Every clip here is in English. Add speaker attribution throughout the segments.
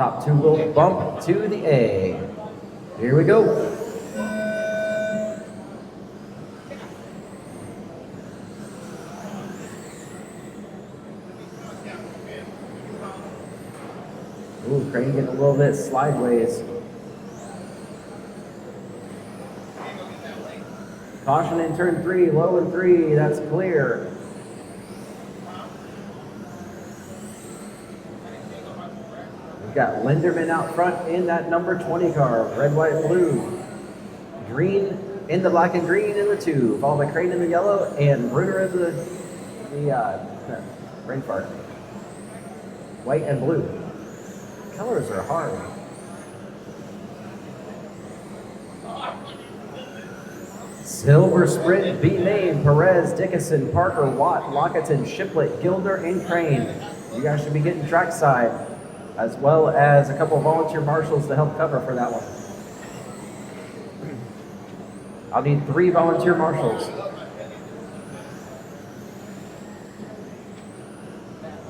Speaker 1: Top two will bump to the A. Here we go. Ooh, Crane getting a little bit slideways. Caution in turn 3, low in 3, that's clear. We've got Linderman out front in that number 20 car, red, white, blue. Green in the black and green in the 2, followed by Crane in the yellow and Bruner in the brain fart. White and blue. Colors are hard. Silver Sprint, B Main, Perez, Dickinson, Parker, Watt, Locketton, Shiplet, Gilder, and Crane. You guys should be getting trackside, as well as a couple of volunteer marshals to help cover for that one. I'll need 3 volunteer marshals.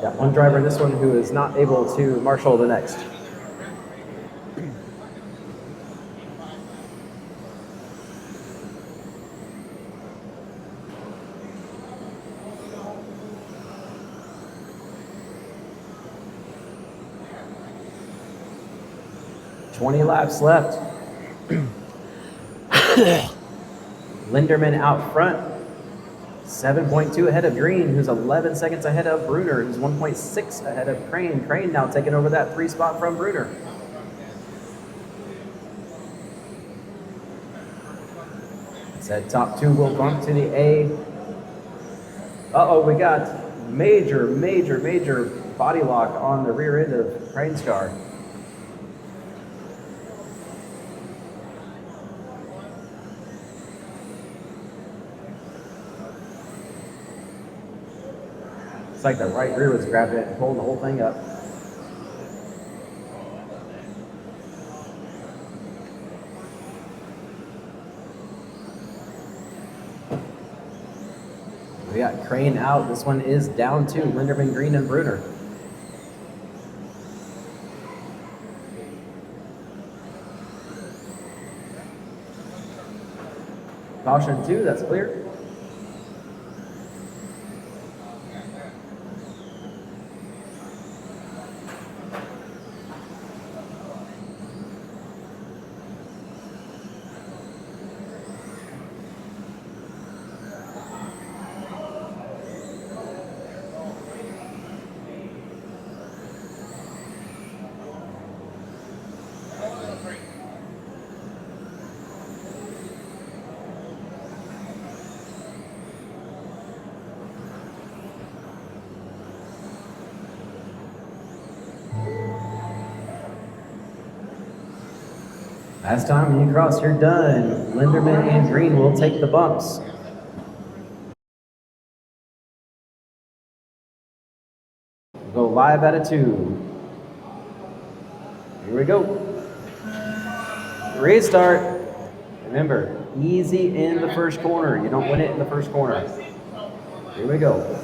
Speaker 1: Got one driver in this one who is not able to marshal the next. $20 laps left. Linderman out front, 7.2 ahead of Green, who's 11 seconds ahead of Bruner, who's 1.6 ahead of Crane. Crane now taking over that 3 spot from Bruner. Said top 2 will bump to the A. Uh-oh, we got major body lock on the rear end of Crane's car. It's like the right rear was grabbing it and pulling the whole thing up. We got Crane out. This one is down to Linderman, Green, and Bruner. Caution 2, that's clear. Last time you cross, you're done. Linderman and Green will take the bumps. Go live at a 2. Here we go. Restart. Remember, easy in the first corner. You don't win it in the first corner. Here we go.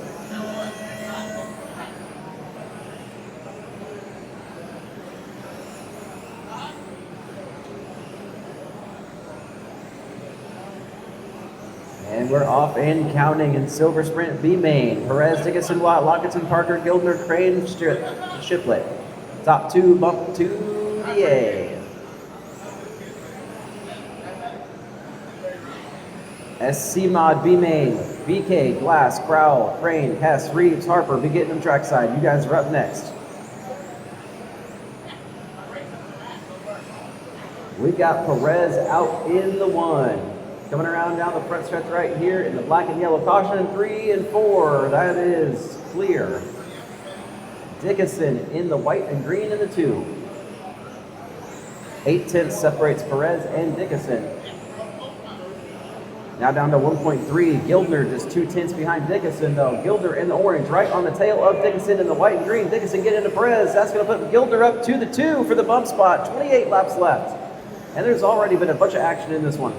Speaker 1: And we're off and counting in Silver Sprint B Main. Perez, Dickinson, Watt, Locketton, Parker, Gildner, Crane, Shiplet. Top 2 bump to the A. SC Mod B Main, BK, Glass, Crowell, Crane, Hess, Reeves, Harper, be getting them trackside. You guys are up next. We've got Perez out in the 1. Coming around down the front stretch right here in the black and yellow. Caution in 3 and 4. That is clear. Dickinson in the white and green in the 2. 8/10 separates Perez and Dickinson. Now down to 1.3. Gildner just 2/10 behind Dickinson though. Gilder in the orange right on the tail of Dickinson in the white and green. Dickinson get into Perez. That's going to put Gilder up to the 2 for the bump spot. 28 laps left. And there's already been a bunch of action in this one.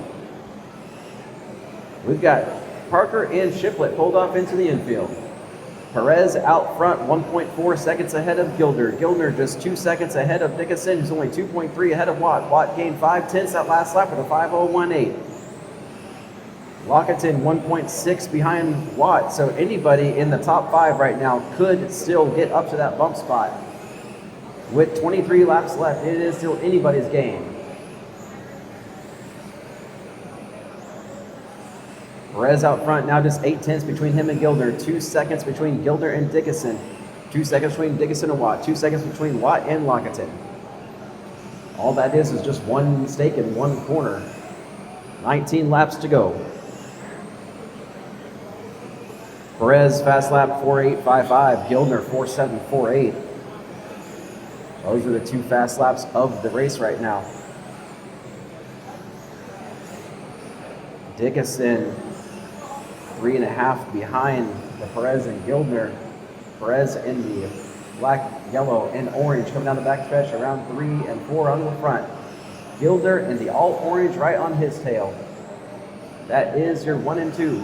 Speaker 1: We've got Parker and Shiplet pulled off into the infield. Perez out front, 1.4 seconds ahead of Gilder. Gilder just 2 seconds ahead of Dickinson, who's only 2.3 ahead of Watt. Watt gained 5/10 that last lap with a 5:01.8. Lockington 1.6 behind Watt, so anybody in the top 5 right now could still get up to that bump spot. With 23 laps left, it is still anybody's game. Perez out front, now just 8/10 between him and Gilder. 2 seconds between Gilder and Dickinson. 2 seconds between Dickinson and Watt. 2 seconds between Watt and Lockington. All that is just one stake in one corner. 19 laps to go. Perez fast lap 4.855. Gilder 4.748. Those are the 2 fast laps of the race right now. Dickinson 3.5 behind the Perez and Gilder. Perez in the black, yellow, and orange coming down the back stretch around 3 and 4 on the front. Gilder in the all orange right on his tail. That is your 1 and 2.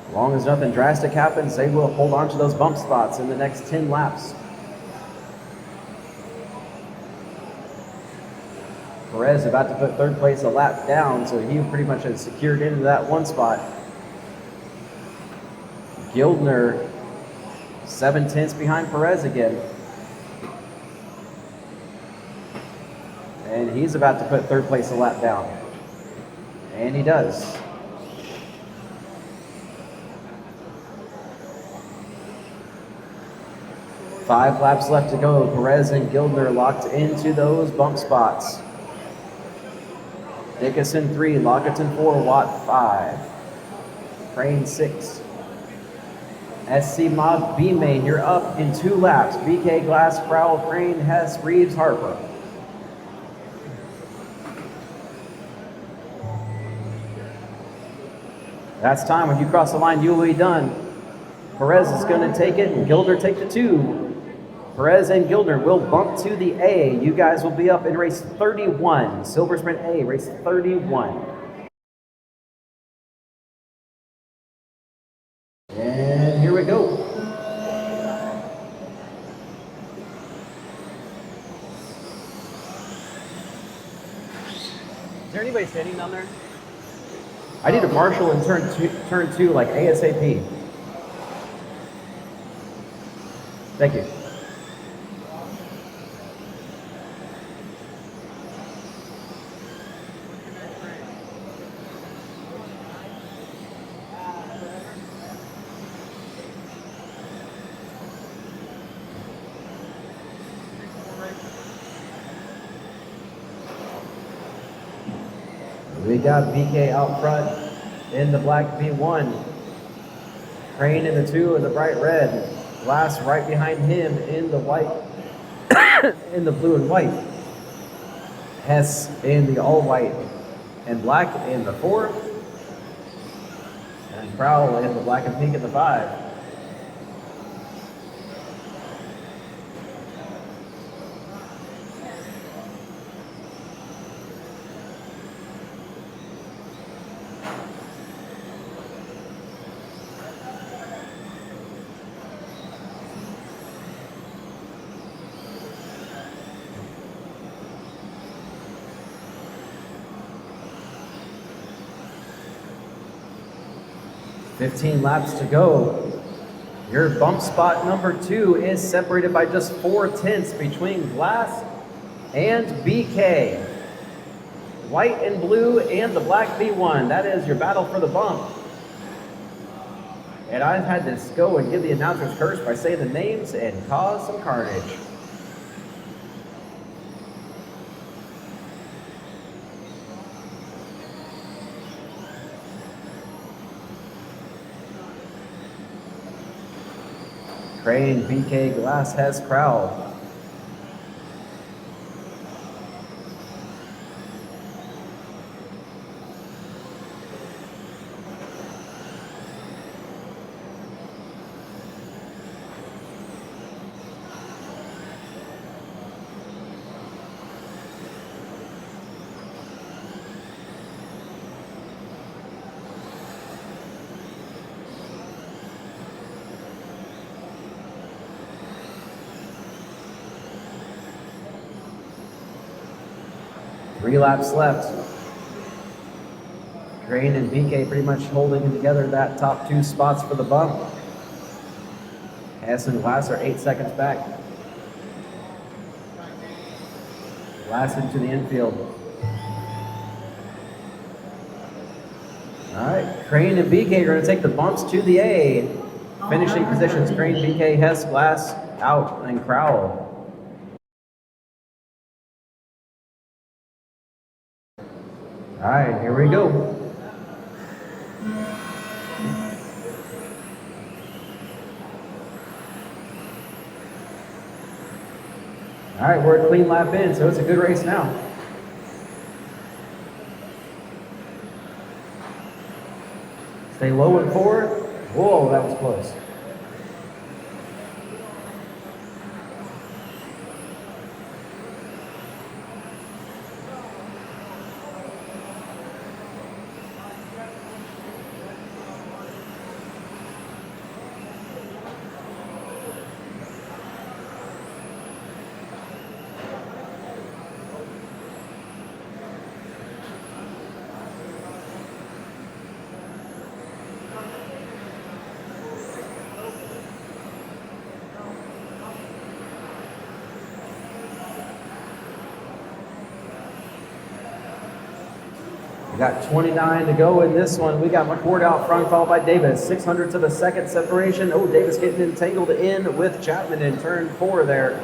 Speaker 1: As long as nothing drastic happens, they will hold on to those bump spots in the next 10 laps. Perez about to put third place a lap down, so he pretty much has secured into that 1 spot. Gildner 7/10 behind Perez again. And he's about to put third place a lap down. And he does. Five laps left to go. Perez and Gildner locked into those bump spots. Dickinson 3, Lockington 4, Watt 5. Crane 6. SC Mod B Main, you're up in 2 laps. BK, Glass, Crowell, Crane, Hess, Reeves, Harper. That's time. When you cross the line, you will be done. Perez is going to take it, and Gilder take the 2. Perez and Gilder will bump to the A. You guys will be up in race 31. Silver Sprint A, race 31. And here we go. Is there anybody standing down there? I need a marshal in turn two, like ASAP. Thank you. We got BK out front in the black B1. Crane in the 2 in the bright red. Glass right behind him in the white, in the blue and white. Hess in the all white and black in the 4. And Crowell in the black and pink in the 5. $15 laps to go. Your bump spot number 2 is separated by just 4/10 between Glass and BK. White and blue and the black B1. That is your battle for the bump. And I've had to go and give the announcer's curse by saying the names and cause some carnage. Crane, BK, Glass, Hess, Crowell. 3 laps left. Crane and BK pretty much holding together that top 2 spots for the bump. Hess and Glass are 8 seconds back. Glass into the infield. All right, Crane and BK are going to take the bumps to the A. Finishing positions, Crane, BK, Hess, Glass, out, and Crowell. All right, here we go. All right, we're a clean lap in, so it's a good race now. Stay low and forward. Whoa, that was close. We got 29 to go in this one. We got McCord out front, followed by Davis. 600ths of a second separation. Oh, Davis getting entangled in with Chapman in turn 4 there.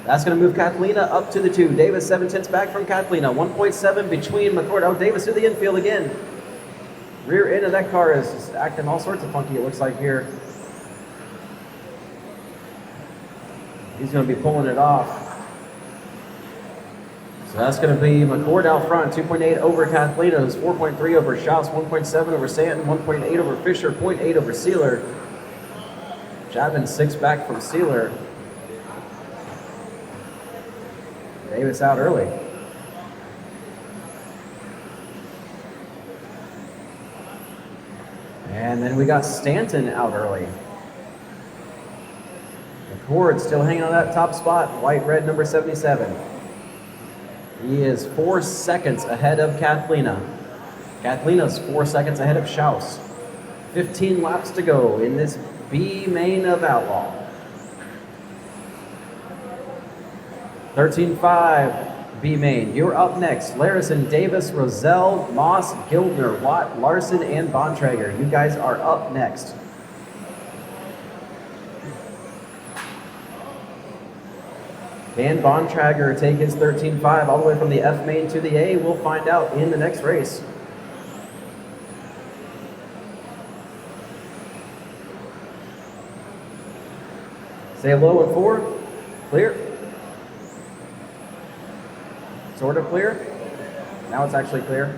Speaker 1: That's going to move Catalina up to the 2. Davis 7/10 back from Catalina. 1.7 between McCord. Oh, Davis to the infield again. Rear end of that car is just acting all sorts of funky, it looks like here. He's going to be pulling it off. So that's going to be McCord out front, 2.8 over Catalina's, 4.3 over Schaus, 1.7 over Stanton, 1.8 over Fisher, 0.8 over Sealer. Chapman 6 back from Sealer. Davis out early. And then we got Stanton out early. McCord still hanging on that top spot, white-red number 77. He is 4 seconds ahead of Catalina. Catalina's 4 seconds ahead of Schaus. 15 laps to go in this B main of Outlaw. 13.5 B main. You're up next. Larison, Davis, Roselle, Moss, Gildner, Watt, Larson, and Bontrager. You guys are up next. Can Bontrager take his 13.5 all the way from the F main to the A? We'll find out in the next race. Stay low and forward. Clear. Sort of clear. Now it's actually clear.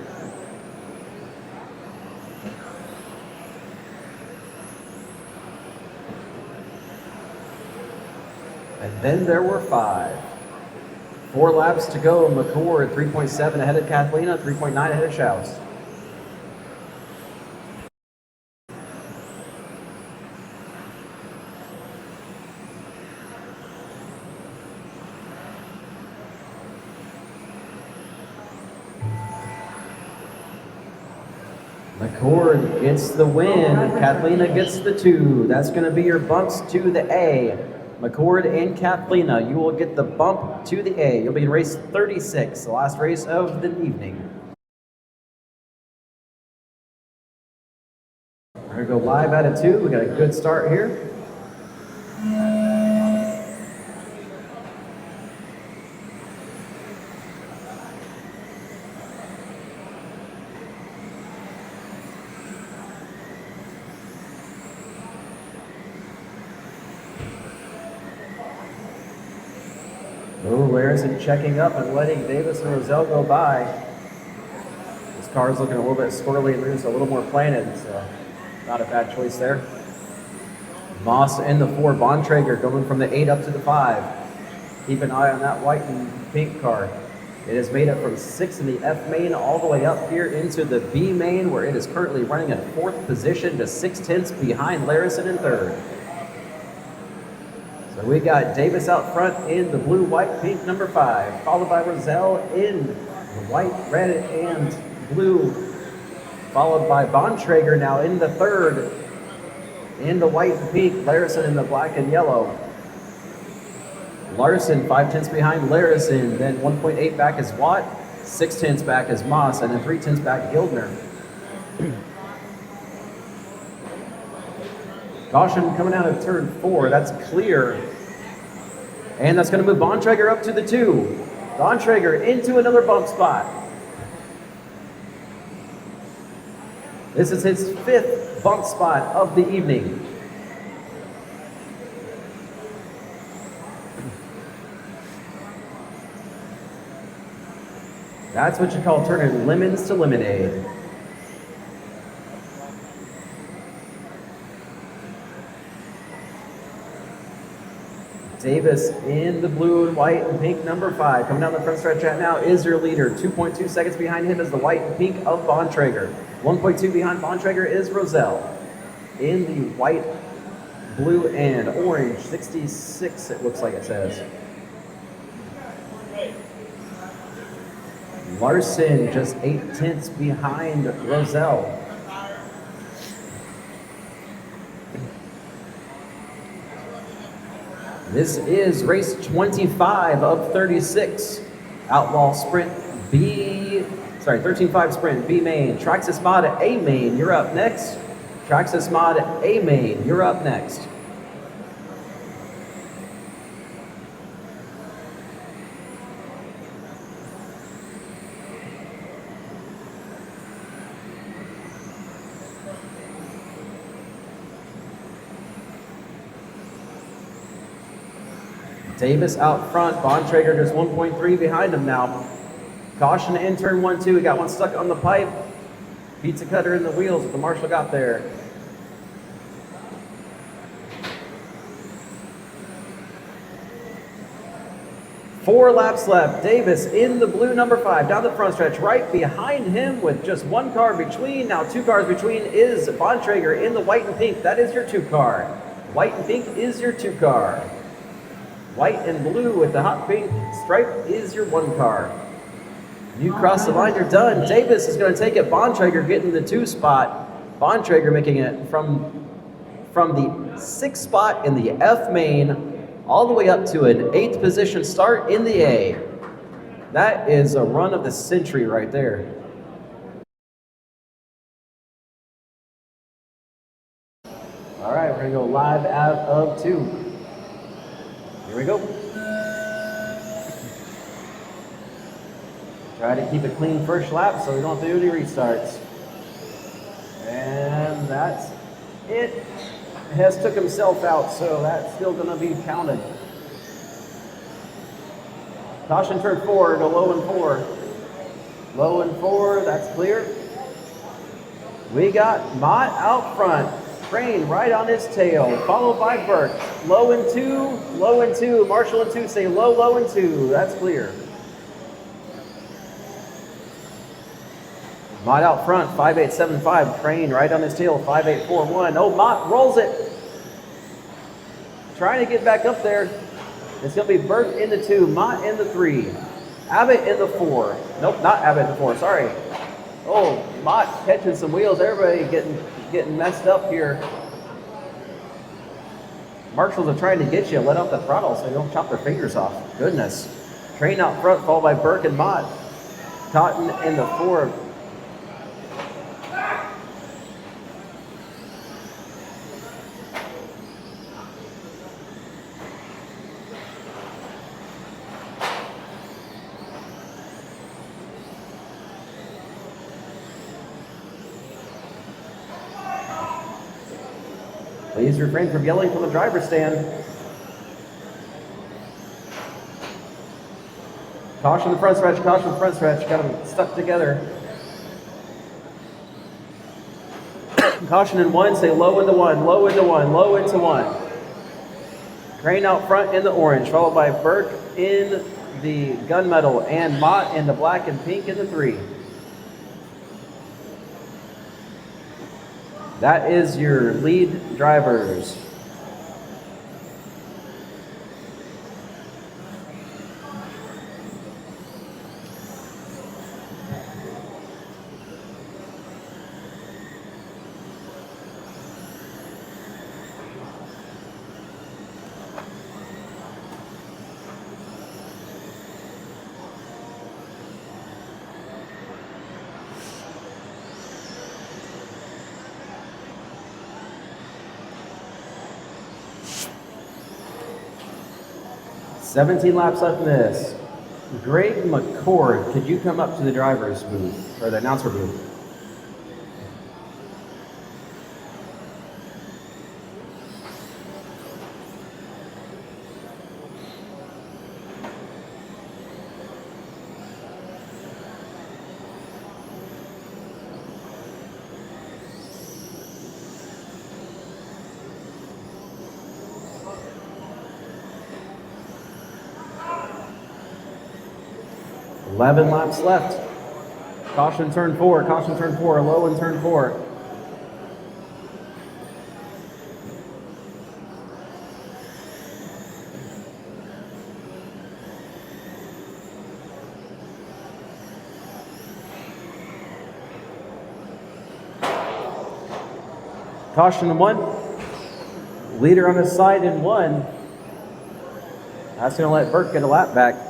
Speaker 1: And then there were 5. 4 laps to go. McCord 3.7 ahead of Catalina, 3.9 ahead of Schaus. McCord gets the win. Catalina gets the 2. That's going to be your bumps to the A. McCord and Catalina, you will get the bump to the A. You'll be in race 36, the last race of the evening. We're going to go live out of 2. We got a good start here. Oh, Larison checking up and letting Davis and Roselle go by. This car is looking a little bit squirrely and loose, a little more planted, so not a bad choice there. Moss in the 4, Bontrager going from the 8 up to the 5. Keep an eye on that white and pink car. It has made it from 6 in the F main all the way up here into the B main, where it is currently running in 4th position to 6/10 behind Larison in 3rd. So we got Davis out front in the blue, white, pink number 5, followed by Roselle in white, red, and blue, followed by Bontrager now in the third. In the white and pink, Larison in the black and yellow. Larson 5/10 behind Larison, then 1.8 back is Watt, 6/10 back is Moss, and then 3/10 back Gildner. Caution coming out of turn 4, that's clear. And that's going to move Bontrager up to the 2. Bontrager into another bump spot. This is his 5th bump spot of the evening. That's what you call turning lemons to lemonade. Davis in the blue and white and pink number 5. Coming down the front stretch right now is your leader. 2.2 seconds behind him is the white and pink of Bontrager. 1.2 behind Bontrager is Roselle. In the white, blue, and orange. 66 it looks like it says. Larson just 8/10 behind Roselle. This is race 25 of 36. Outlaw Sprint B, 13.5 Sprint B main. Traxxas Mod A main, you're up next. Traxxas Mod A main, you're up next. Davis out front, Bontrager just 1.3 behind him now. Caution in turn 1-2, we got one stuck on the pipe. Pizza cutter in the wheels that the marshal got there. Four laps left. Davis in the blue number 5, down the front stretch. Right behind him with just one car between. Now 2 cars between is Bontrager in the white and pink. That is your 2 car. White and pink is your 2 car. White and blue with the hot pink stripe is your 1 car. You cross the line, you're done. Davis is going to take it. Bontrager getting the 2 spot. Bontrager making it from the 6th spot in the F main all the way up to an 8th position start in the A. That is a run of the century right there. All right, we're going to go live out of 2. Here we go. Try to keep a clean first lap so we don't have to do any restarts. And that's it. Hess took himself out, so that's still going to be counted. Caution turn 4, go low and 4. Low and 4, that's clear. We got Mott out front. Crane right on his tail, followed by Burke. Low and 2, low and 2. Marshall and 2 say low, low and 2. That's clear. Mott out front, 5875. Crane right on his tail, 5841. Oh, Mott rolls it. Trying to get back up there. It's going to be Burke in the 2, Mott in the 3, Abbott in the 4. Nope, not Abbott in the 4, sorry. Oh, Mott catching some wheels. Everybody getting messed up here. Marshals are trying to get you. Let off the throttle so you don't chop their fingers off. Goodness. Crane out front, followed by Burke and Mott. Cotton in the 4. Please refrain from yelling from the driver's stand. Caution the front stretch, caution the front stretch. Got them stuck together. Caution in 1, say low into 1, low into 1, low into 1. Crane out front in the orange, followed by Burke in the gunmetal and Mott in the black and pink in the 3. That is your lead drivers. 17 laps left in this. Greg McCord, could you come up to the driver's booth, or the announcer booth? Eleven laps left. Caution turn 4, low in turn 4. Caution in 1. Leader on his side in 1. That's going to let Burt get a lap back.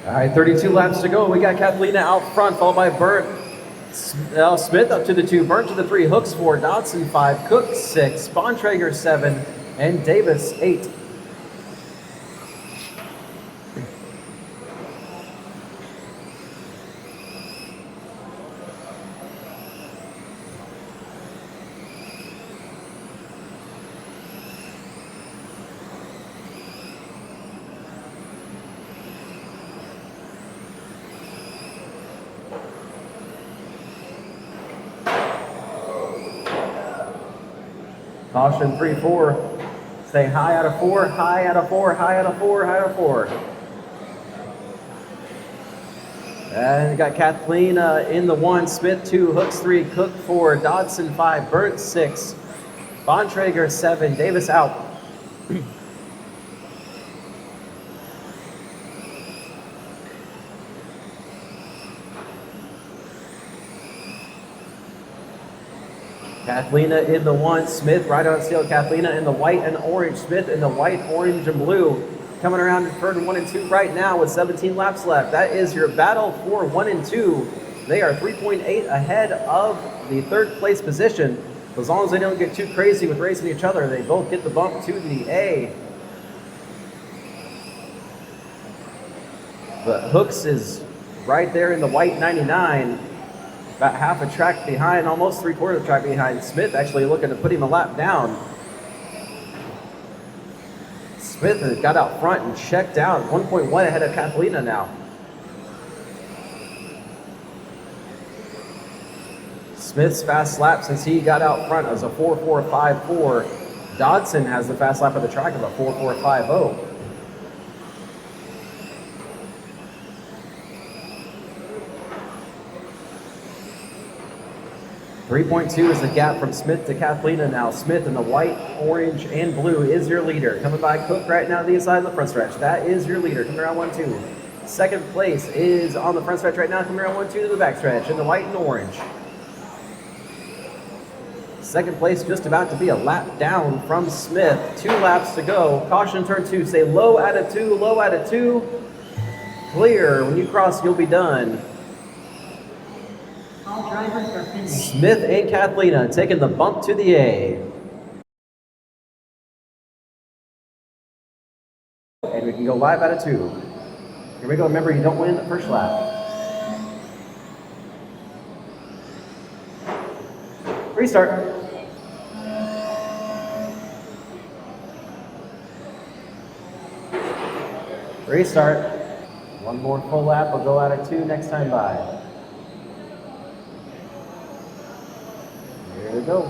Speaker 1: All right, 32 laps to go. We got Kathleen out front, followed by Burt. Smith up to the 2, Burt to the 3, Hooks 4, Dodson 5, Cook 6, Bontrager 7, and Davis 8. Caution 3-4. Stay high out of 4, high out of 4, high out of 4, high out of 4. And you got Kathleen in the 1, Smith 2, Hooks 3, Cook 4, Dodson 5, Burt 6, Bontrager 7, Davis out. Kathleen in the 1, Smith right on seal. Kathleen in the white and orange. Smith in the white, orange, and blue. Coming around in turn 1 and 2 right now with 17 laps left. That is your battle for 1 and 2. They are 3.8 ahead of the 3rd place position. As long as they don't get too crazy with racing each other, they both get the bump to the A. But Hooks is right there in the white 99. About half a track behind, almost 3/4 of the track behind. Smith actually looking to put him a lap down. Smith has got out front and checked out. 1.1 ahead of Catalina now. Smith's fast lap since he got out front was a 4.454. Dodson has the fast lap of the track of a 4.450. 3.2 is the gap from Smith to Kathlina now. Smith in the white, orange, and blue is your leader. Coming by Cook right now on the inside of the front stretch. That is your leader. Coming around 1-2. Second place is on the front stretch right now. Coming around 1-2 to the back stretch in the white and orange. Second place just about to be a lap down from Smith. 2 laps to go. Caution turn 2. Stay low out of 2. Low out of 2. Clear. When you cross, you'll be done.
Speaker 2: All drivers are finished.
Speaker 1: Smith and Kathlina taking the bump to the A. And we can go live out of 2. Here we go. Remember, you don't win the first lap. Restart. Restart. One more full lap. We'll go out of 2 next time by. Here we go.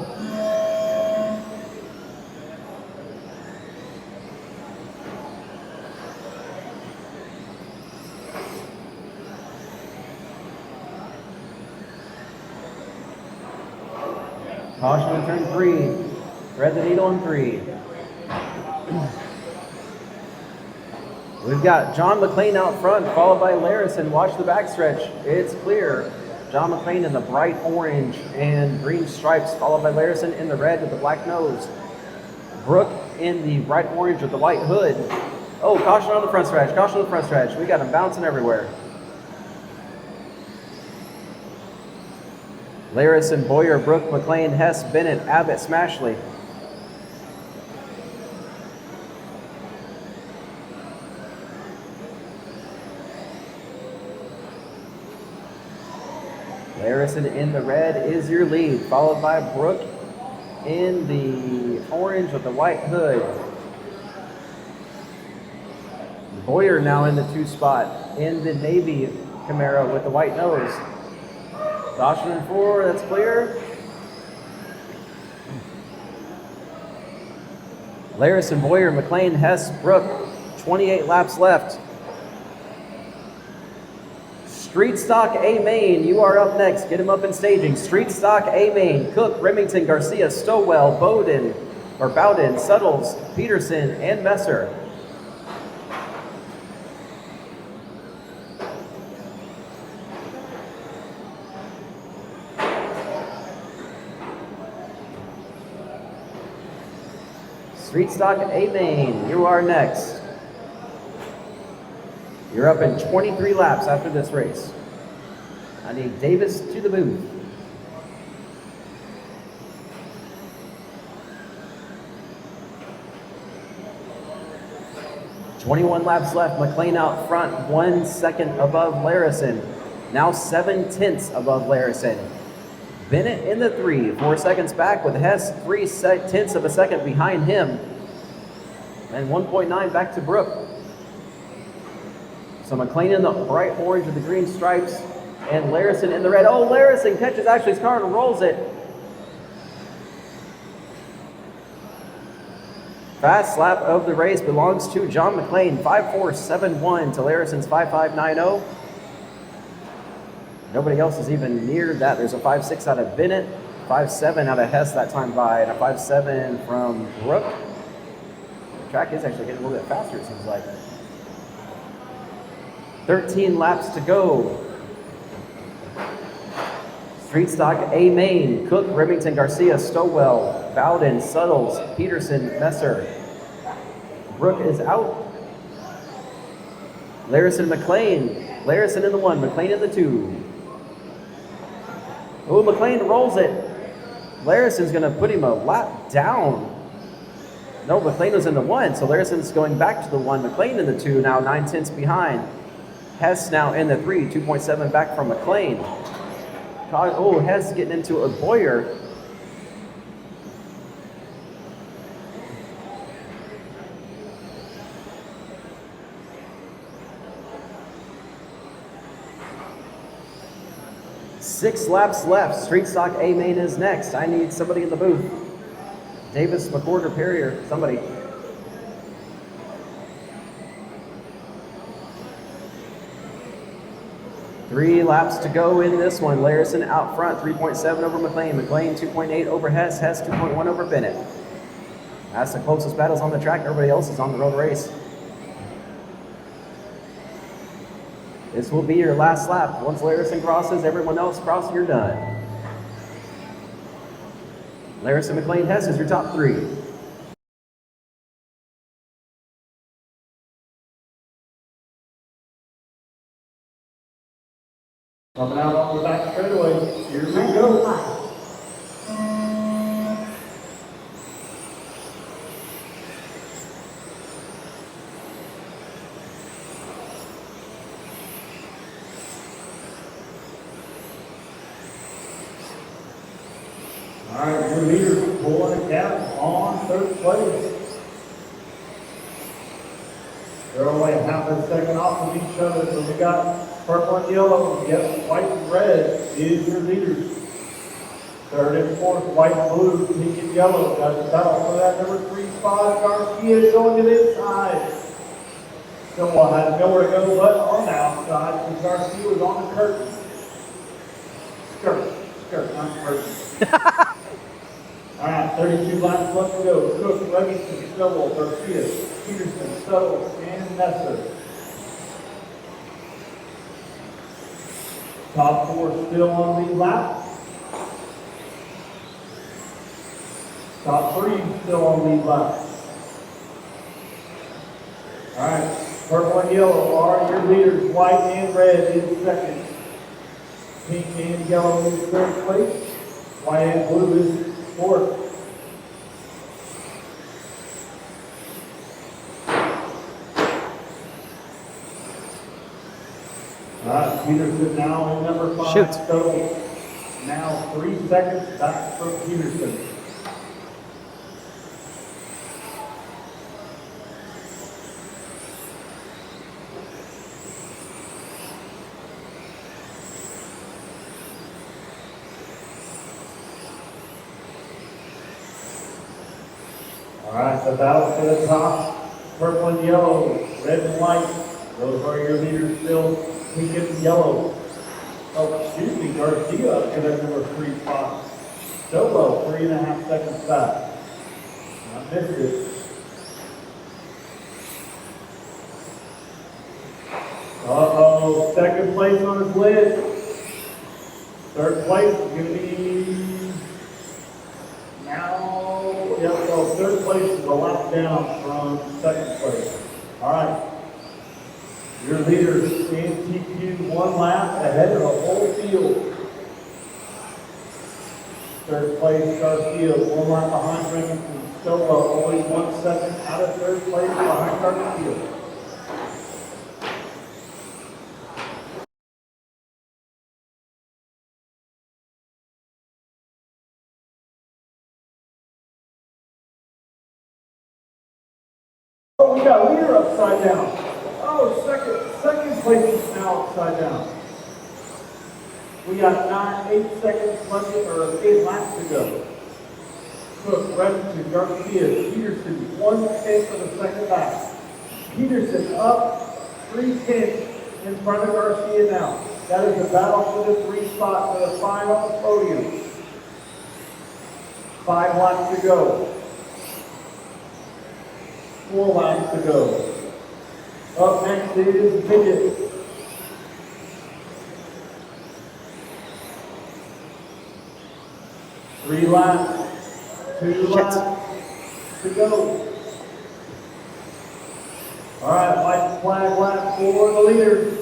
Speaker 1: Caution in turn 3. Thread the needle in 3. We've got John McLean out front, followed by Larison. Watch the backstretch. It's clear. John McLean in the bright orange and green stripes, followed by Larison in the red with the black nose. Brooke in the bright orange with the white hood. Oh, caution on the front stretch. Caution on the front stretch. We got them bouncing everywhere. Larison, Boyer, Brooke, McLean, Hess, Bennett, Abbott, Smashley. Larison in the red is your lead, followed by Brooke in the orange with the white hood. Boyer now in the 2 spot in the navy Camaro with the white nose. Caution in 4, that's clear. Larison, Boyer, McLean, Hess, Brooke, 28 laps left. Street Stock A Main, you are up next. Get him up in staging. Street Stock A Main, Cook, Remington, Garcia, Stowell, Bowden, Suttles, Peterson, and Messer. Street Stock A Main, you are next. You're up in 23 laps after this race. I need Davis to the booth. .21 laps left. McLean out front, 1 second above Larison. Now 7/10 above Larison. Bennett in the 3, 4 seconds back with Hess 3/10 of a second behind him. And 1.9 back to Brooke. So McLean in the bright orange with the green stripes and Larison in the red. Oh, Larison catches Ashley's car and rolls it. Fast lap of the race belongs to John McLean, 5.471 to Larison's 5.590. Nobody else is even near that. There's a 5.6 out of Bennett, 5.7 out of Hess that time by, and a 5.7 from Brooke. The track is actually getting a little bit faster, it seems like. 13 laps to go. Street Stock A Main, Cook, Remington, Garcia, Stowell, Bowden, Suttles, Peterson, Messer. Brooke is out. Larison, McLean. Larison in the 1, McLean in the 2. Oh, McLean rolls it. Larison's gonna put him a lap down. No, McLean was in the 1, so Larison's going back to the 1. McLean in the 2, now 9/10 behind. Hess now in the 3, 2.7 back from McLean. Oh, Hess getting into a Boyer. Six laps left. Street Stock A Main is next. I need somebody in the booth. Davis, McCord, or Perrier, somebody. 3 laps to go in this one. Larison out front, 3.7 over McLean. McLean 2.8 over Hess. Hess 2.1 over Bennett. That's the closest battles on the track. Everybody else is on the road race. This will be your last lap. Once Larison crosses, everyone else crosses, you're done. Larison, McLean, Hess is your top 3.
Speaker 2: Coming out on the back straightaway. Here we go. All right, your leaders pulling a gap on 3rd place. They're only half a second off of each other, so we got purple and yellow. Yes, white and red is your leaders. 3rd and 4th, white and blue, pink and yellow. Got the battle for that number 3 spot. Garcia going to the inside. Still had nowhere to go but on the outside because Garcia was on the curtain. Skirt, not curtain. All right, 32 laps left to go. Cook, Reddington, Stovall, Garcia, Peterson, Stowe, and Messer. Top 4 still on the lap. Top 3 still on the lap. All right, purple and yellow are your leaders. White and red in 2nd. Pink and yellow in 3rd place. White and blue is 4th. All right, Peterson now in number 5.
Speaker 1: Shoot.
Speaker 2: So now 3 seconds back from Peterson. All right, the battle for the top, purple and yellow, red and white. Those are your leaders still, pink and yellow. Oh, excuse me, Garcia to that number 3 spot. Solo, 3.5 seconds back. I missed it. Uh-oh, 2nd place on his list. 3rd place is going to be now, yep, so 3rd place is a lap down from 2nd place. All right. Your leaders in TQ 1 lap ahead of the whole field. 3rd place, Garcia, 1 lap behind Remington. Stovall, only 1 second out of 3rd place behind Garcia. Oh, we got leader upside down. Oh, second place is now upside down. We got 8 seconds left, or 8 laps to go. Cook, Reddington, Garcia, Peterson, 1/10 of the 2nd lap. Peterson up 3/10 in front of Garcia now. That is the battle for the 3 spot for the final podium. 5 laps to go. 4 laps to go. Up next is Pickett. Three laps, 2 laps to go. All right, white flag lap for the leaders.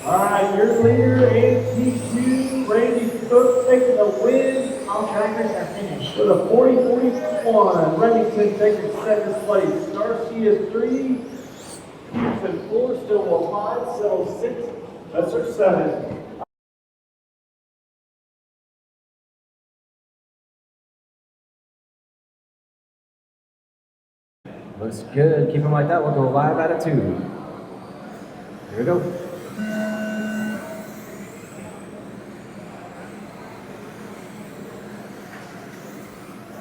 Speaker 2: All right, your leader is T2, Randy Cook taking the win.
Speaker 3: All drivers are finished.
Speaker 2: With a 40-41, Remington taking 2nd place. Garcia 3, Peterson 4, Stillwell 5, Settle 6, Messer 7.
Speaker 1: Looks good. Keep them like that. We'll go live out of 2. Here we go.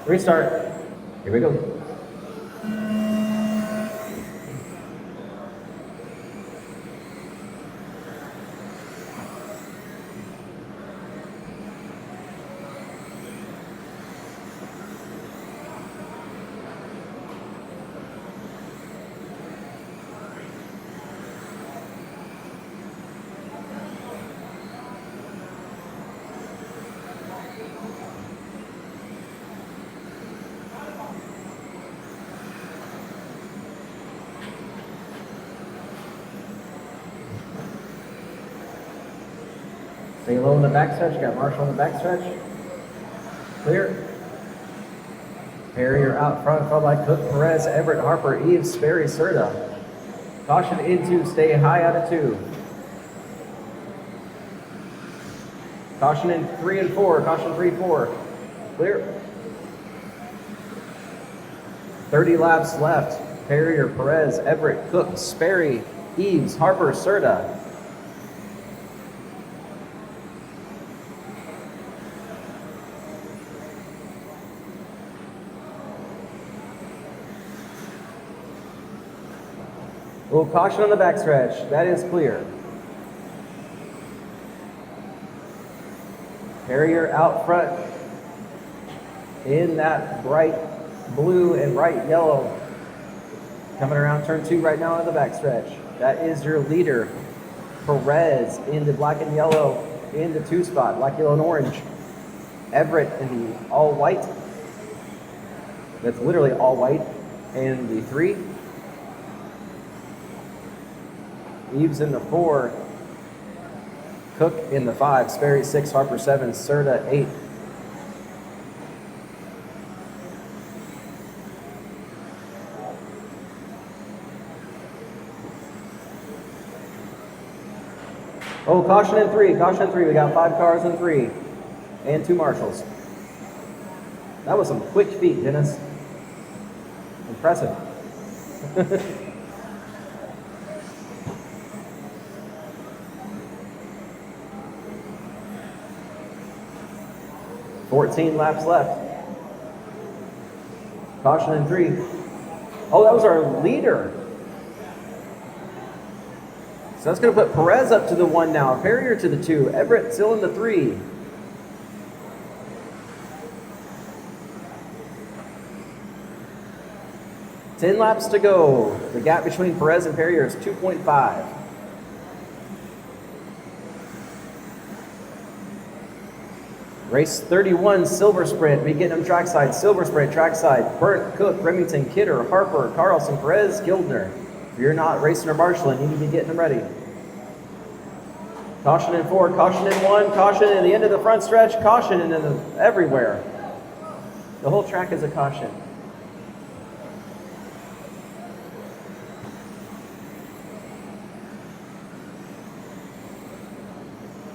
Speaker 1: Restart. Here we go. Stay low in the backstretch. Got Marshall in the backstretch. Clear. Perrier out front, followed by Cook, Perez, Everett, Harper, Eves, Sperry, Serta. Caution into, stay high out of 2. Caution in 3 and 4. Caution 3, 4. Clear. 30 laps left. Perrier, Perez, Everett, Cook, Sperry, Eves, Harper, Serta. Oh, caution on the backstretch. That is clear. Perrier out front in that bright blue and bright yellow. Coming around turn 2 right now on the backstretch. That is your leader. Perez in the black and yellow in the 2 spot, black, yellow, and orange. Everett in the all white. That's literally all white. In the 3. Eves in the 4. Cook in the 5. Sperry 6. Harper 7. Serta 8. Oh, caution in 3. Caution in 3. We got 5 cars in 3. And 2 marshals. That was some quick feet, Dennis. Impressive. 14 laps left. Caution in 3. Oh, that was our leader. So that's going to put Perez up to the 1 now. Perrier to the 2. Everett still in the 3. Ten laps to go. The gap between Perez and Perrier is 2.5. Race 31, Silver Sprint. We get them trackside. Silver Sprint, trackside. Burnt, Cook, Remington, Kidder, Harper, Carlson, Perez, Gildner. If you're not racing or marshalling, you need to be getting them ready. Caution in 4, caution in 1, caution in the end of the front stretch, caution in everywhere. The whole track is a caution.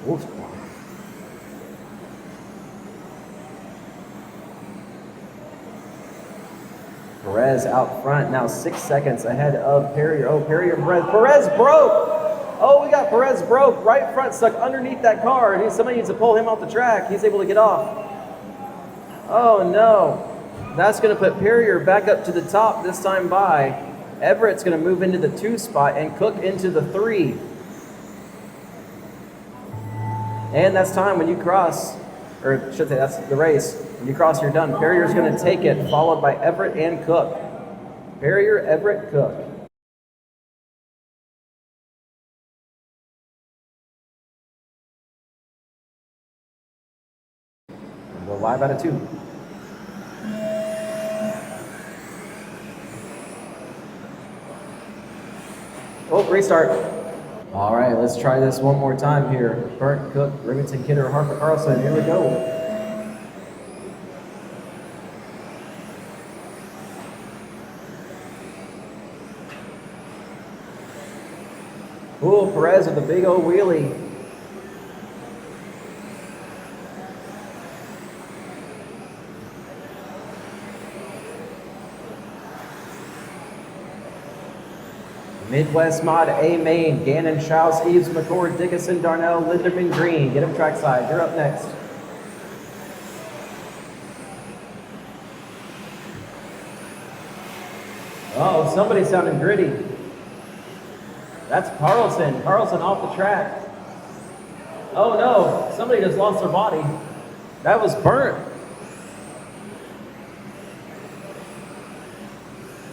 Speaker 1: Oof. Perez out front, now 6 seconds ahead of Perrier. Oh, Perrier, Perez. Perez broke! Oh, we got Perez broke. Right front stuck underneath that car. Somebody needs to pull him off the track. He's able to get off. Oh, no. That's going to put Perrier back up to the top this time by. Everett's going to move into the 2 spot and Cook into the 3. And that's time when you cross, or I should say that's the race. When you cross, you're done. Perrier's going to take it, followed by Everett and Cook. Perrier, Everett, Cook. And we're live out of 2. Oh, restart. All right, let's try this one more time here. Burnt, Cook, Remington, Kidder, Harper, Carlson. Here we go. Ooh, Perez with a big old wheelie. Midwest Mod A main, Gannon, Schaus, Eves, McCord, Dickinson, Darnell, Linderman, Green. Get them trackside. You're up next. Oh, somebody sounding gritty. That's Carlson. Carlson off the track. Oh no, somebody just lost their body. That was Burnt.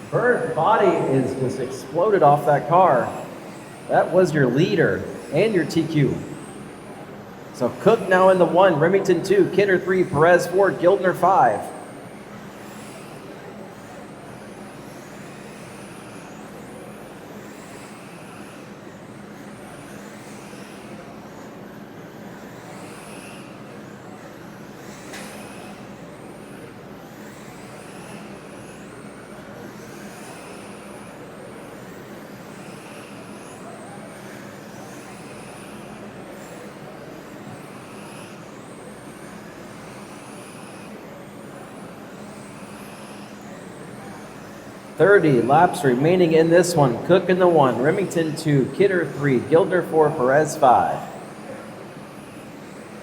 Speaker 1: Burnt body is just exploded off that car. That was your leader and your TQ. So Cook now in the 1, Remington 2, Kidder 3, Perez 4, Gildner 5. 30 laps remaining in this one. Cook in the 1, Remington 2, Kidder 3, Gildner 4, Perez 5.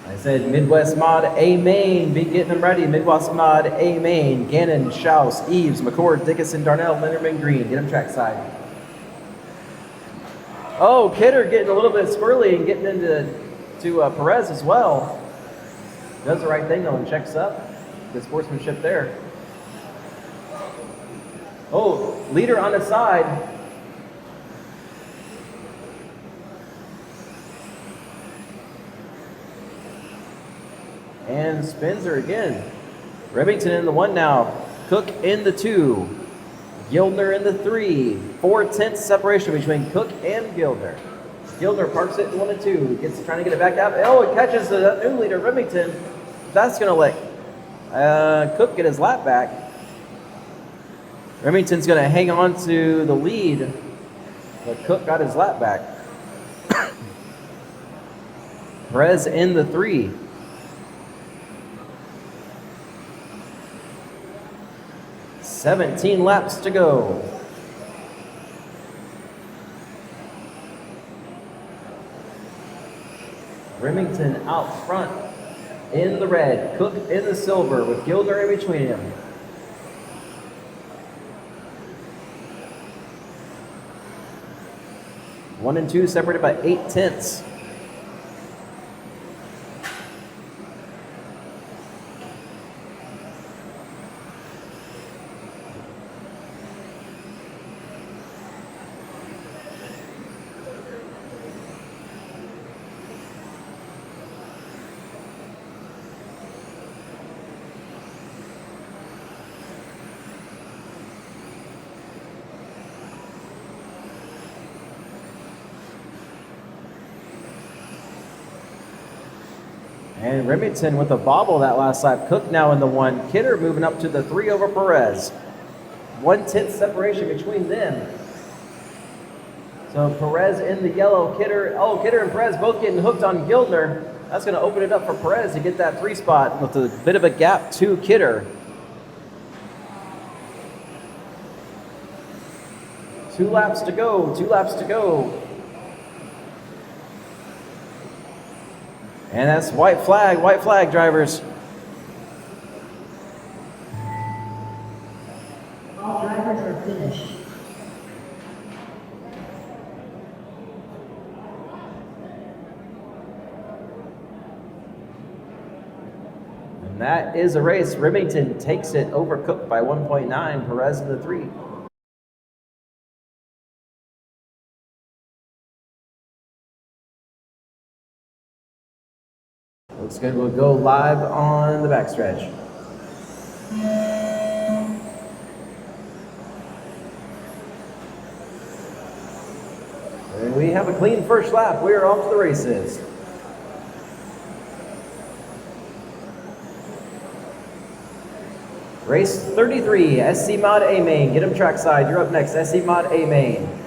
Speaker 1: I said Midwest Mod A main, be getting them ready. Midwest Mod A main, Gannon, Schaus, Eves, McCord, Dickinson, Darnell, Linderman, Green. Get them trackside. Oh, Kidder getting a little bit squirrely and getting into Perez as well. Does the right thing though and checks up. Good sportsmanship there. Oh, leader on the side. And spins her again. Remington in the 1 now. Cook in the 2. Gildner in the 3. 4/10 separation between Cook and Gildner. Gildner parks it in 1 and 2. Gets trying to get it back out. Oh, it catches the new leader, Remington. That's going to let Cook get his lap back. Remington's going to hang on to the lead, but Cook got his lap back. Perez in the 3. "17 laps to go." Remington out front in the red, Cook in the silver with Gildner in between him. One and 2 separated by 8/10. And Remington with a bobble that last lap. Cook now in the 1. Kidder moving up to the 3 over Perez. 1/10 separation between them. So Perez in the yellow. Kidder and Perez both getting hooked on Gildner. That's going to open it up for Perez to get that 3 spot with a bit of a gap to Kidder. 2 laps to go. 2 laps to go. And that's white flag drivers.
Speaker 3: All drivers are finished.
Speaker 1: And that is a race. Remington takes it over Cook by 1.9. Perez in the 3. Looks good. We'll go live on the backstretch. And we have a clean first lap. We are off to the races. Race 33, SC Mod A main. Get them trackside. You're up next, SC Mod A main.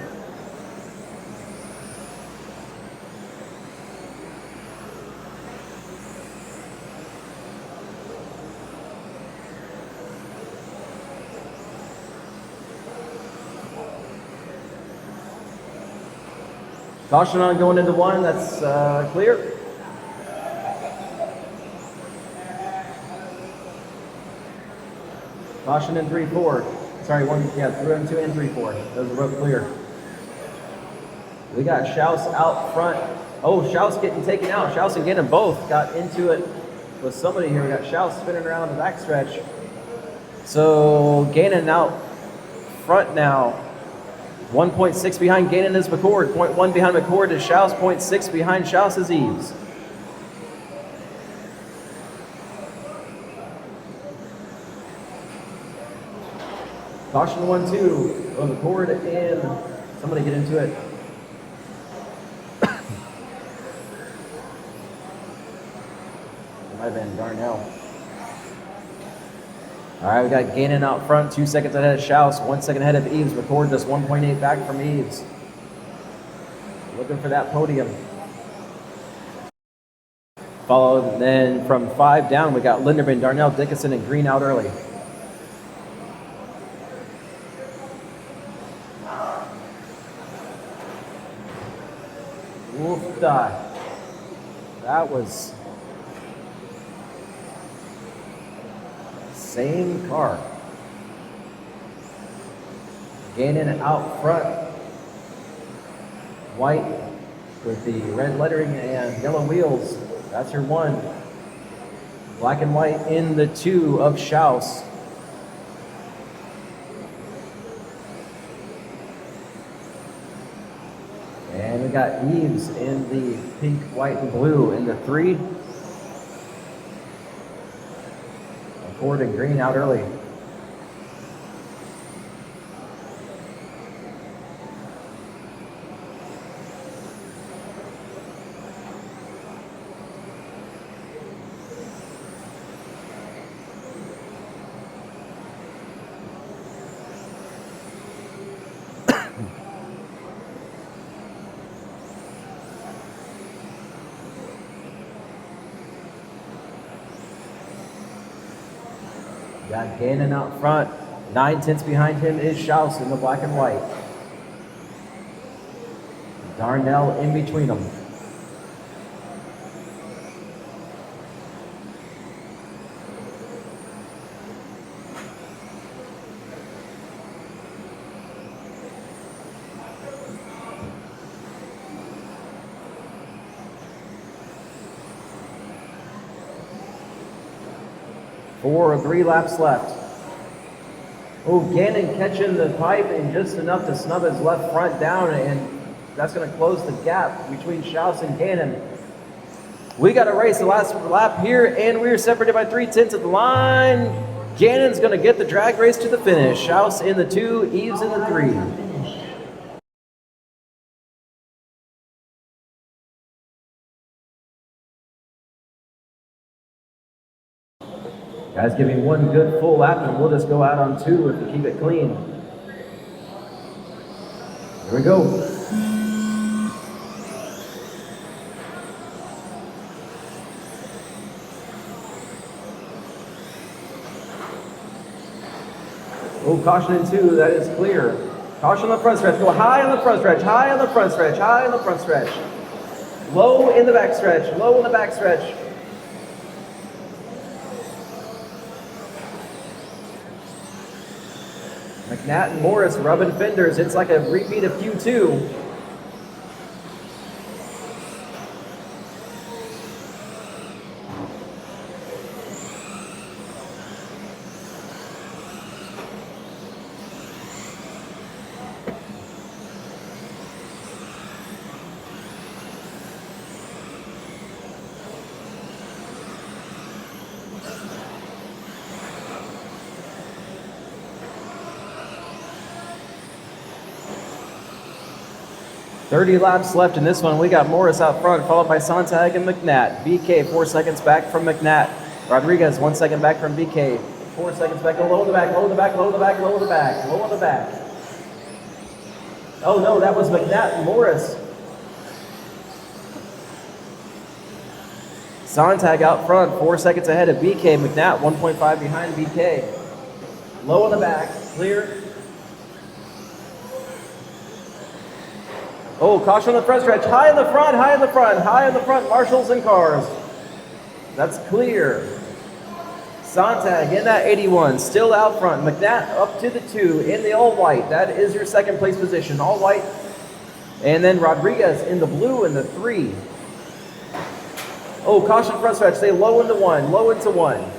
Speaker 1: Caution on going into 1, that's clear. Caution in 3-4. Sorry, 3 and 2 and 3-4. Those are both clear. We got Schaus out front. Oh, Schaus getting taken out. Schaus and Gannon both got into it with somebody here. We got Schaus spinning around the backstretch. So Gannon out front now. 1.6 behind Gannon is McCord. 0.1 behind McCord is Schaus. 0.6 behind Schaus is Eves. Caution 1-2. Oh, McCord and somebody get into it. It might have been Darnell. All right, we got Gannon out front, 2 seconds ahead of Schaus, 1 second ahead of Eves. McCord just 1.8 back from Eves. Looking for that podium. Followed then from 5 down, we got Linderman, Darnell, Dickinson, and Green out early. Oofda. That was same car. Gannon out front. White with the red lettering and yellow wheels. That's your 1. Black and white in the 2 of Schaus. And we got Eves in the pink, white, and blue in the 3. Ford and green out early. Got Gannon out front. 9 tenths behind him is Schaus in the black and white. Darnell in between them. Four or 3 laps left. Oh, Gannon catching the pipe and just enough to snub his left front down, and that's going to close the gap between Schaus and Gannon. We got to race the last lap here, and we're separated by 3 tenths at the line. Gannon's going to get the drag race to the finish. Schaus in the 2, Eves in the 3. Guys, give me 1 good full lap and we'll just go out on 2 if we keep it clean. Here we go. Oh, caution in 2, that is clear. Caution on the front stretch, go high on the front stretch, high on the front stretch, high on the front stretch. Low in the back stretch, low in the back stretch. McNatt and Morris rubbing fenders. It's like a repeat of Q2. .30 laps left in this one. We got Morris out front, followed by Sontag and McNatt. BK 4 seconds back from McNatt. Rodriguez 1 second back from BK. 4 seconds back. Low in the back, low in the back, low in the back, low in the back, low in the back. Oh no, that was McNatt and Morris. Sontag out front, 4 seconds ahead of BK. McNatt 1.5 behind BK. Low in the back, clear. Oh, caution on the front stretch. High in the front, high in the front, high in the front. Marshals and cars. That's clear. Sontag in that 81, still out front. McNatt up to the 2 in the all white. That is your second place position, all white. And then Rodriguez in the blue in the 3. Oh, caution front stretch. Stay low into 1, low into 1.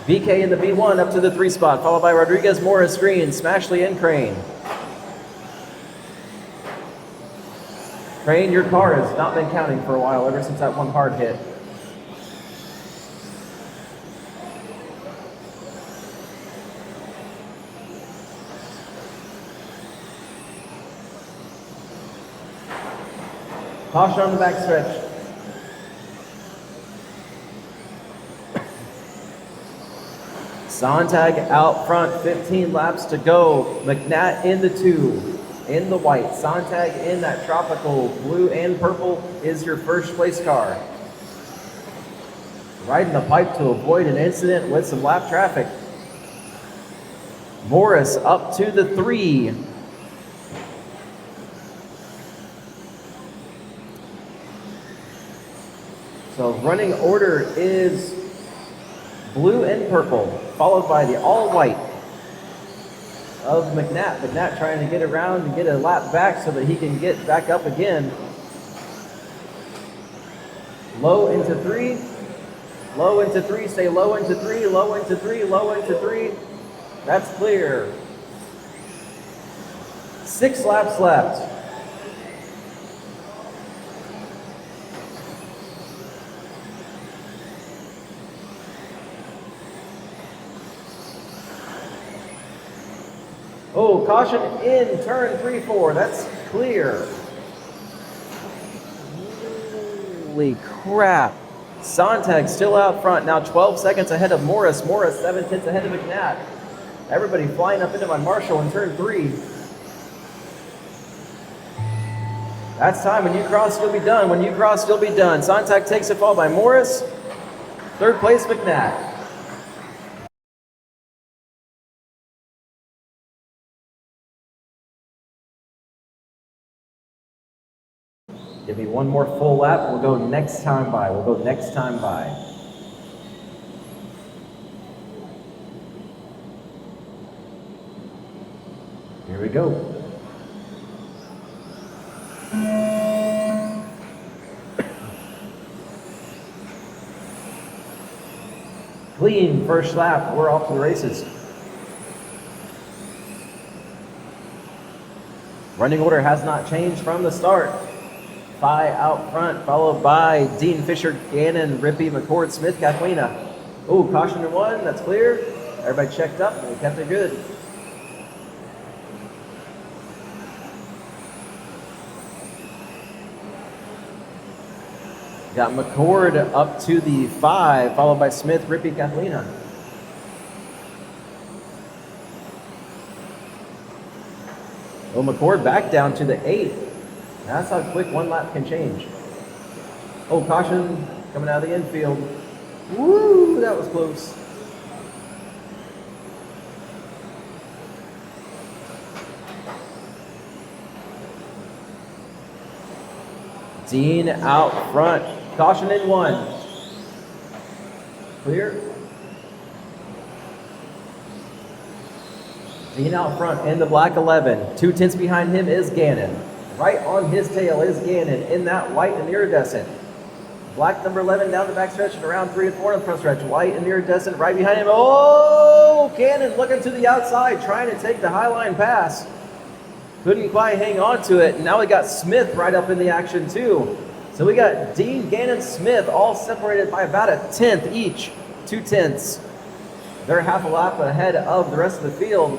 Speaker 1: BK in the B1 up to the 3 spot, followed by Rodriguez, Morris, Green, Smashley, and Crane. Crane, your car has not been counting for a while, ever since that one hard hit. Caution on the back stretch. Sontag out front, 15 laps to go. McNatt in the 2, in the white. Sontag in that tropical blue and purple is your first place car. Riding the pipe to avoid an incident with some lap traffic. Morris up to the 3. So running order is blue and purple, followed by the all white of McNatt. McNatt trying to get around and get a lap back so that he can get back up again. Low into three, stay low into three, low into three. That's clear. 6 laps left. Oh, caution in turn 3-4. That's clear. Holy crap. Sontag still out front. Now 12 seconds ahead of Morris. Morris 7/10 ahead of McNatt. Everybody flying up into my Marshall in turn 3. That's time. When you cross, you'll be done. When you cross, you'll be done. Sontag takes a fall by Morris. 3rd place, McNatt. Give me one more full lap. We'll go next time by. Here we go. Clean first lap. We're off to the races. Running order has not changed from the start. Phi out front, followed by Dean, Fisher, Gannon, Rippey, McCord, Smith, Kathleen. Oh, caution in 1, that's clear. Everybody checked up and we kept it good. Got McCord up to the 5, followed by Smith, Rippey, Kathleen. Oh, McCord back down to the 8. That's how quick one lap can change. Oh, caution coming out of the infield. Woo, that was close. Dean out front. Caution in 1. Clear. Dean out front in the black 11. 2 tenths behind him is Gannon. Right on his tail is Gannon in that white and iridescent. Black number 11 down the backstretch and around 3 and 4 on the front stretch. White and iridescent right behind him. Oh, Gannon looking to the outside, trying to take the high line pass. Couldn't quite hang on to it. And now we got Smith right up in the action too. So we got Dean, Gannon, Smith all separated by about a tenth each. 2 tenths. They're half a lap ahead of the rest of the field.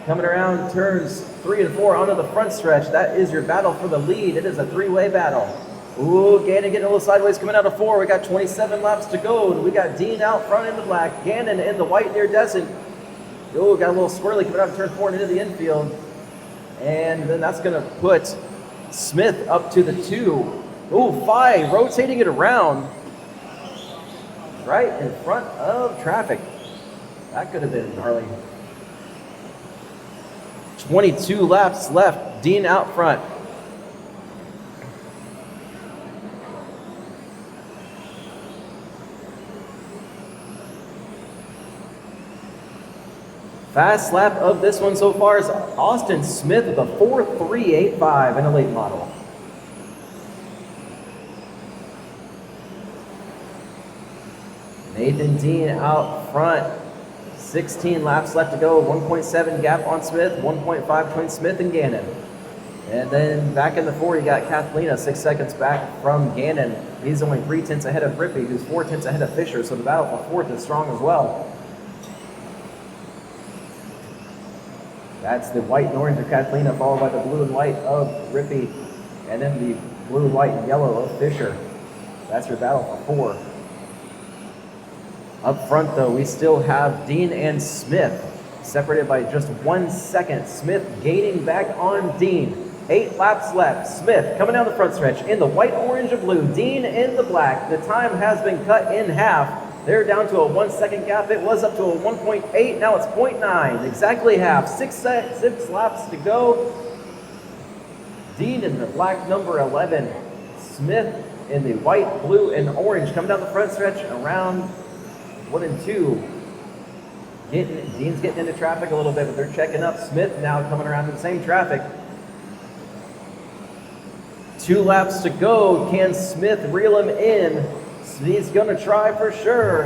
Speaker 1: Coming around turns 3 and 4 onto the front stretch. That is your battle for the lead. It is a 3-way battle. Ooh, Gannon getting a little sideways coming out of 4. We got 27 laps to go. We got Dean out front in the black. Gannon in the white iridescent. Ooh, got a little swirly coming out of turn 4 and into the infield. And then that's going to put Smith up to the 2. Ooh, Phi rotating it around. Right in front of traffic. That could have been gnarly. 22 laps left. Dean out front. Fast lap of this one so far is Austin Smith with a 4.385 in a late model. Nathan Dean out front. 16 laps left to go. 1.7 gap on Smith. 1.5 between Smith and Gannon. And then back in the 4, you got Kathleen 6 seconds back from Gannon. He's only 3 tenths ahead of Rippey, who's 4 tenths ahead of Fisher. So the battle for 4th is strong as well. That's the white and orange of Kathleen, followed by the blue and white of Rippey, and then the blue, white, and yellow of Fisher. That's your battle for 4. Up front, though, we still have Dean and Smith, separated by just 1 second. Smith gaining back on Dean. 8 laps left. Smith coming down the front stretch in the white, orange, and blue. Dean in the black. The time has been cut in half. They're down to a 1 second gap. It was up to a 1.8. Now it's 0.9. Exactly half. 6 laps to go. Dean in the black number 11. Smith in the white, blue, and orange coming down the front stretch around 1 and 2. Dean's getting into traffic a little bit, but they're checking up. Smith now coming around in the same traffic. 2 laps to go. Can Smith reel him in? He's going to try for sure.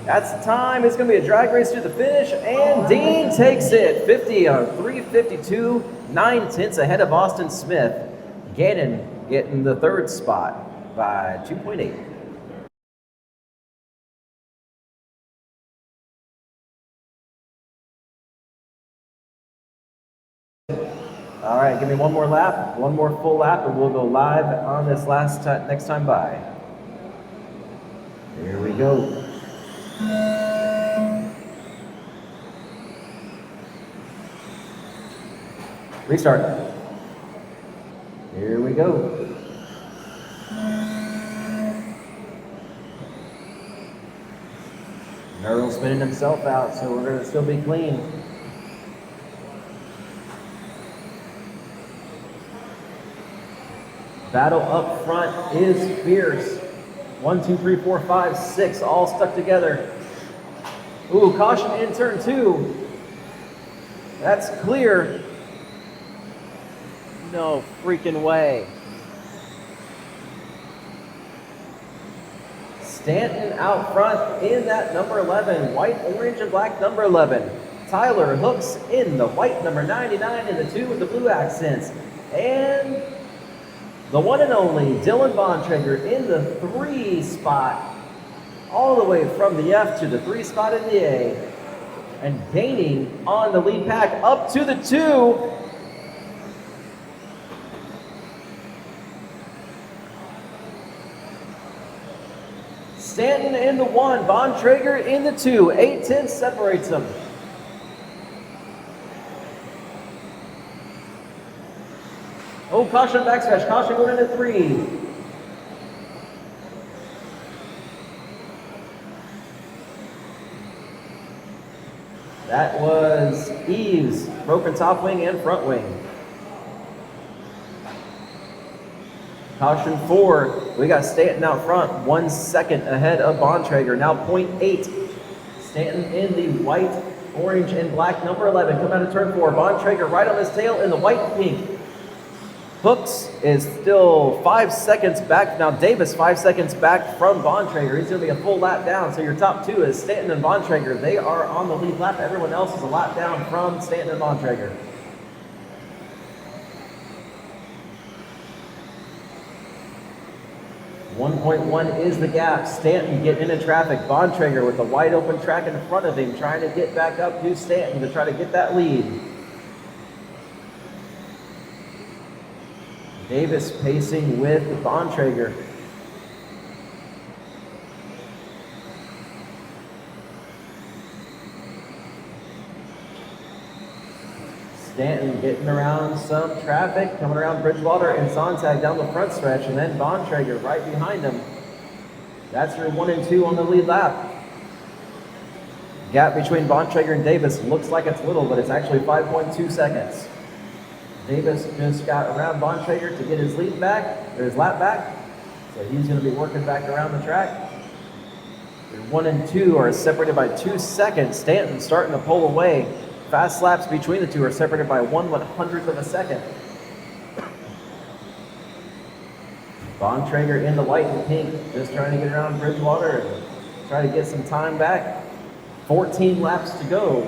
Speaker 1: That's the time. It's going to be a drag race to the finish, and Dean takes it. 3:52, 9/10 ahead of Austin Smith. Gannon getting the 3rd spot by 2.8. All right, give me one more lap, one more full lap, and we'll go live on this next time by. Here we go. Restart. Here we go. Merrill's spinning himself out, so we're going to still be clean. Battle up front is fierce. 1, 2, 3, 4, 5, 6, all stuck together. Ooh, caution in turn 2. That's clear. No freaking way. Stanton out front in that number 11, white, orange, and black number 11. Tyler Hooks in the white number 99 and the 2 with the blue accents. And the one and only Dylan Bontrager in the 3 spot, all the way from the F to the 3 spot in the A, and gaining on the lead pack up to the 2. Stanton in the 1, Bontrager in the 2, 8/10 separates them. Oh, caution backstretch, caution going into 3. That was Eves, broken top wing and front wing. Caution 4, we got Stanton out front, 1 second ahead of Bontrager, now 0.8. Stanton in the white, orange, and black number 11, come out of turn 4. Bontrager right on his tail in the white and pink. Hooks is still 5 seconds back. Now Davis 5 seconds back from Bontrager. He's going to be a full lap down. So your top 2 is Stanton and Bontrager. They are on the lead lap. Everyone else is a lap down from Stanton and Bontrager. .1 is the gap. Stanton getting into traffic. Bontrager with a wide open track in front of him, trying to get back up to Stanton to try to get that lead. Davis pacing with Bontrager. Stanton getting around some traffic, coming around Bridgewater and Sontag down the front stretch, and then Bontrager right behind him. That's your 1 and 2 on the lead lap. Gap between Bontrager and Davis looks like it's little, but it's actually 5.2 seconds. Davis just got around Bontrager to get his lead back, or his lap back. So he's going to be working back around the track. Your 1 and 2 are separated by 2 seconds. Stanton starting to pull away. Fast laps between the 2 are separated by 1/100th of a second. Bontrager in the white and pink, just trying to get around Bridgewater and try to get some time back. 14 laps to go.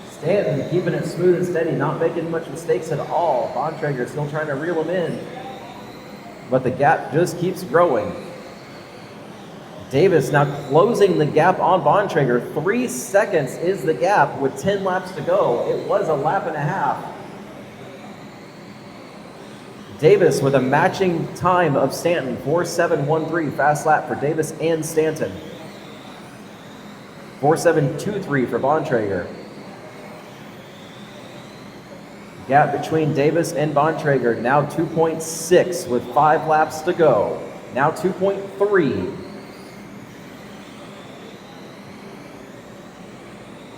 Speaker 1: Stanton keeping it smooth and steady, not making much mistakes at all. Bontrager still trying to reel him in, but the gap just keeps growing. Davis now closing the gap on Bontrager. 3 seconds is the gap with 10 laps to go. It was a lap and a half. Davis with a matching time of Stanton, 4:7.13, fast lap for Davis and Stanton. 4:7.23 for Bontrager. Gap between Davis and Bontrager now 2.6 with 5 laps to go. Now 2.3.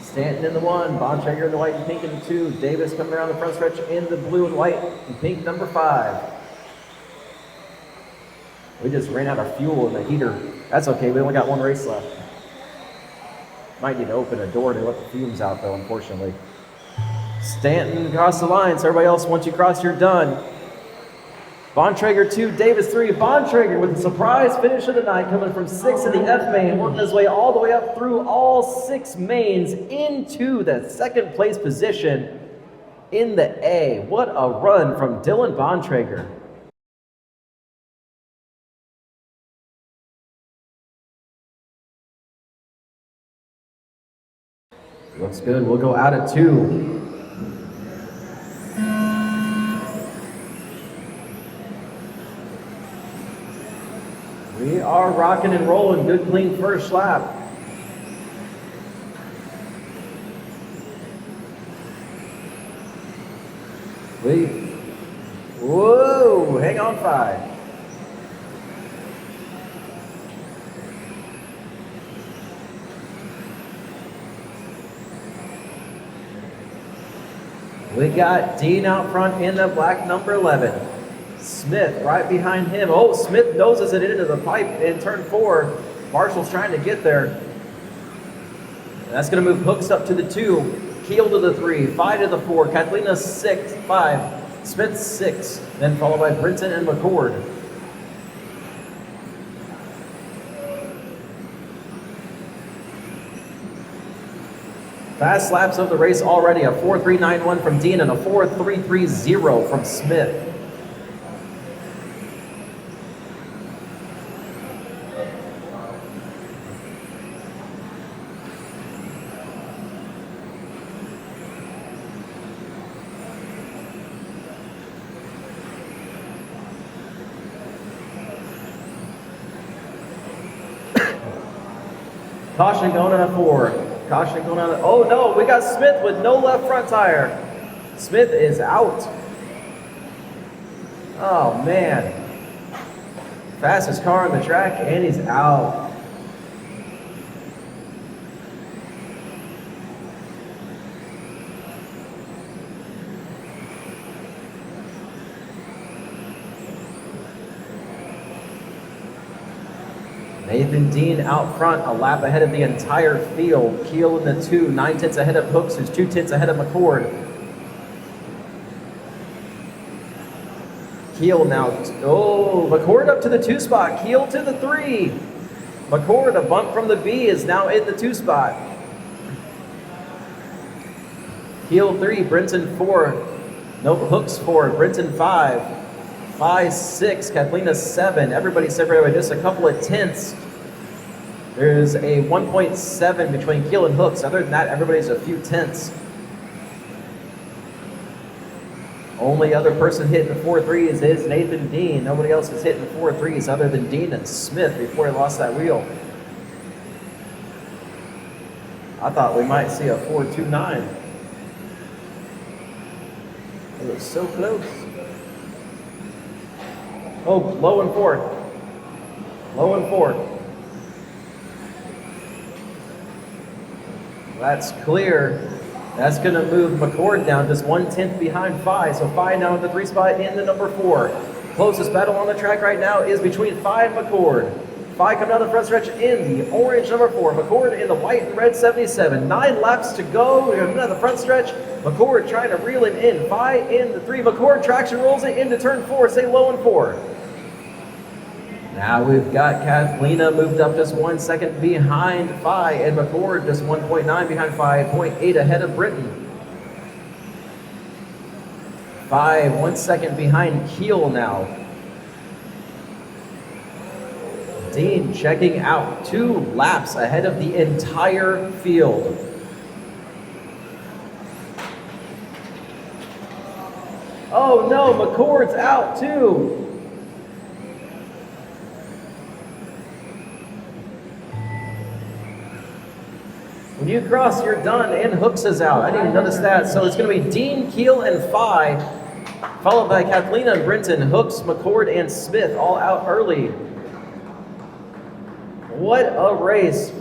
Speaker 1: Stanton in the 1, Bontrager in the white and pink in the 2, Davis coming around the front stretch in the blue and white and pink number 5. We just ran out of fuel in the heater. That's okay, we only got one race left. Might need to open a door to let the fumes out though, unfortunately. Stanton across the line, so everybody else, once you cross, you're done. Bontrager 2, Davis 3. Bontrager with a surprise finish of the night, coming from 6th in the F main, working his way all the way up through all 6 mains into the second place position in the A. What a run from Dylan Bontrager. Looks good. We'll go out at 2. We are rocking and rolling. Good, clean first lap. Whoa, hang on 5. We got Dean out front in the black number 11. Smith right behind him. Oh, Smith noses it into the pipe in turn 4. Marshall's trying to get there. That's going to move Hooks up to the 2. Keel to the 3. 5 to the 4. Catalina 6. 5. Smith 6. Then followed by Brinton and McCord. Fast laps of the race already. A 4.391 from Dean and a 4.330 from Smith. Caution going on a 4. Caution going on. Oh no, we got Smith with no left front tire. Smith is out. Oh man. Fastest car on the track and he's out. Nathan Dean out front, a lap ahead of the entire field. Keel in the 2, 9 tenths ahead of Hooks, who's 2 tenths ahead of McCord. Keel now, McCord up to the 2 spot, Keel to the 3. McCord, a bump from the B, is now in the 2 spot. Keel 3, Brinton 4, no, Hooks 4, Brinton 5. 5, 6, Catalina 7. Everybody separated by just a couple of tenths. There's a 1.7 between Keel and Hooks. Other than that, everybody's a few tenths. Only other person hitting 4.3s is Nathan Dean. Nobody else is hitting 4.3s other than Dean and Smith before he lost that wheel. I thought we might see a 4.29. It was so close. Oh, low and 4. Low and 4. That's clear. That's going to move McCord down just 1 tenth behind 5. So 5 now in the 3 spot in the number 4. Closest battle on the track right now is between 5 and McCord. 5 coming down the front stretch in the orange number 4. McCord in the white and red 77. 9 laps to go. We're coming down the front stretch. McCord trying to reel it in. 5 in the 3. McCord traction rolls it into turn 4. Say low and 4. Now we've got Catalina moved up just 1 second behind 5, and McCord just 1.9 behind 5, 0.8 ahead of Brinton. 5, 1 second behind Keel now. Dean checking out, 2 laps ahead of the entire field. Oh no, McCord's out too. When you cross, you're done, and Hooks is out. I didn't even notice that. So it's going to be Dean, Keel, and 5, followed by Catalina and Brinton, Hooks, McCord, and Smith, all out early. What a race.